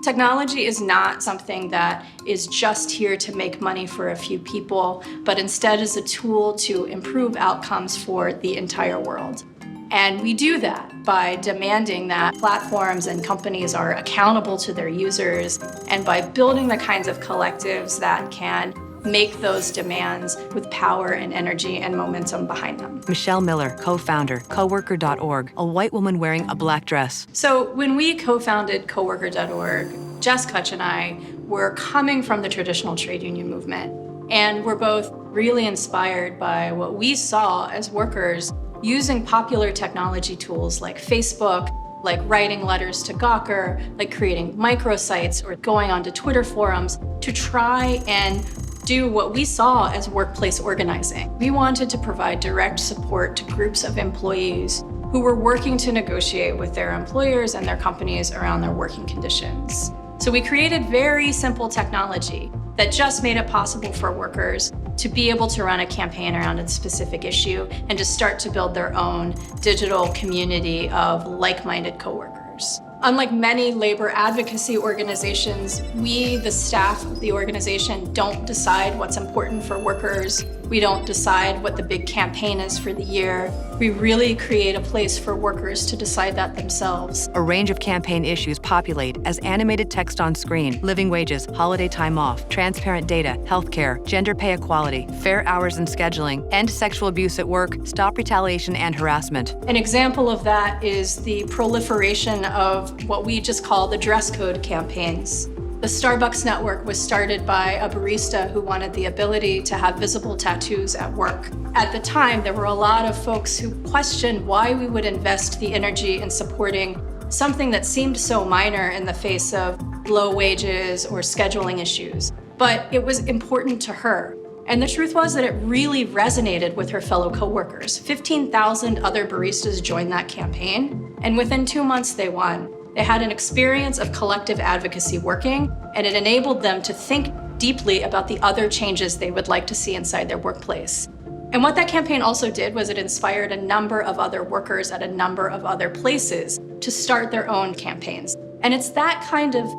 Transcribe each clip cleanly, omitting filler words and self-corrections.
Technology is not something that is just here to make money for a few people, but instead is a tool to improve outcomes for the entire world. And we do that by demanding that platforms and companies are accountable to their users and by building the kinds of collectives that can make those demands with power and energy and momentum behind them. Michelle Miller, co-founder, Coworker.org, a white woman wearing a black dress. So when we co-founded Coworker.org, Jess Kutch and I were coming from the traditional trade union movement, and we're both really inspired by what we saw as workers using popular technology tools like Facebook, like writing letters to Gawker, like creating microsites or going onto Twitter forums to try and do what we saw as workplace organizing. We wanted to provide direct support to groups of employees who were working to negotiate with their employers and their companies around their working conditions. So we created very simple technology that just made it possible for workers to be able to run a campaign around a specific issue and to start to build their own digital community of like-minded coworkers. Unlike many labor advocacy organizations, we, the staff of the organization, don't decide what's important for workers. We don't decide what the big campaign is for the year. We really create a place for workers to decide that themselves. A range of campaign issues populate as animated text on screen: living wages, holiday time off, transparent data, healthcare, gender pay equality, fair hours and scheduling, end sexual abuse at work, stop retaliation and harassment. An example of that is the proliferation of what we just call the dress code campaigns. The Starbucks network was started by a barista who wanted the ability to have visible tattoos at work. At the time, there were a lot of folks who questioned why we would invest the energy in supporting something that seemed so minor in the face of low wages or scheduling issues. But it was important to her. And the truth was that it really resonated with her fellow coworkers. 15,000 other baristas joined that campaign, and within 2 months they won. They had an experience of collective advocacy working, and it enabled them to think deeply about the other changes they would like to see inside their workplace. And what that campaign also did was it inspired a number of other workers at a number of other places to start their own campaigns. And it's that kind of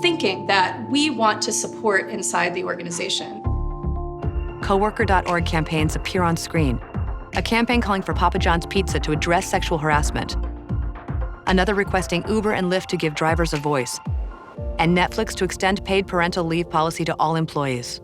thinking that we want to support inside the organization. Coworker.org campaigns appear on screen. A campaign calling for Papa John's Pizza to address sexual harassment. Another requesting Uber and Lyft to give drivers a voice, and Netflix to extend paid parental leave policy to all employees.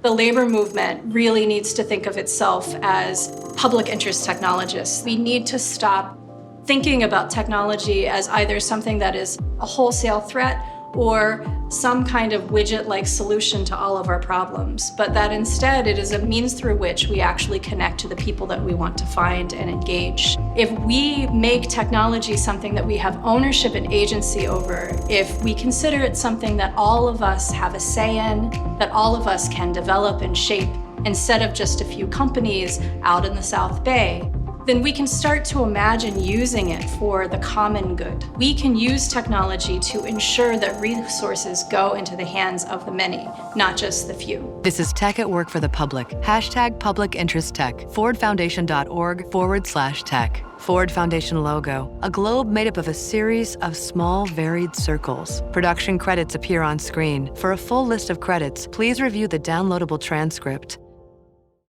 The labor movement really needs to think of itself as public interest technologists. We need to stop thinking about technology as either something that is a wholesale threat or some kind of widget-like solution to all of our problems, but that instead it is a means through which we actually connect to the people that we want to find and engage. If we make technology something that we have ownership and agency over, if we consider it something that all of us have a say in, that all of us can develop and shape instead of just a few companies out in the South Bay, then we can start to imagine using it for the common good. We can use technology to ensure that resources go into the hands of the many, not just the few. This is Tech at Work for the Public. Hashtag Public Interest Tech. FordFoundation.org/tech. Ford Foundation logo, a globe made up of a series of small, varied circles. Production credits appear on screen. For a full list of credits, please review the downloadable transcript.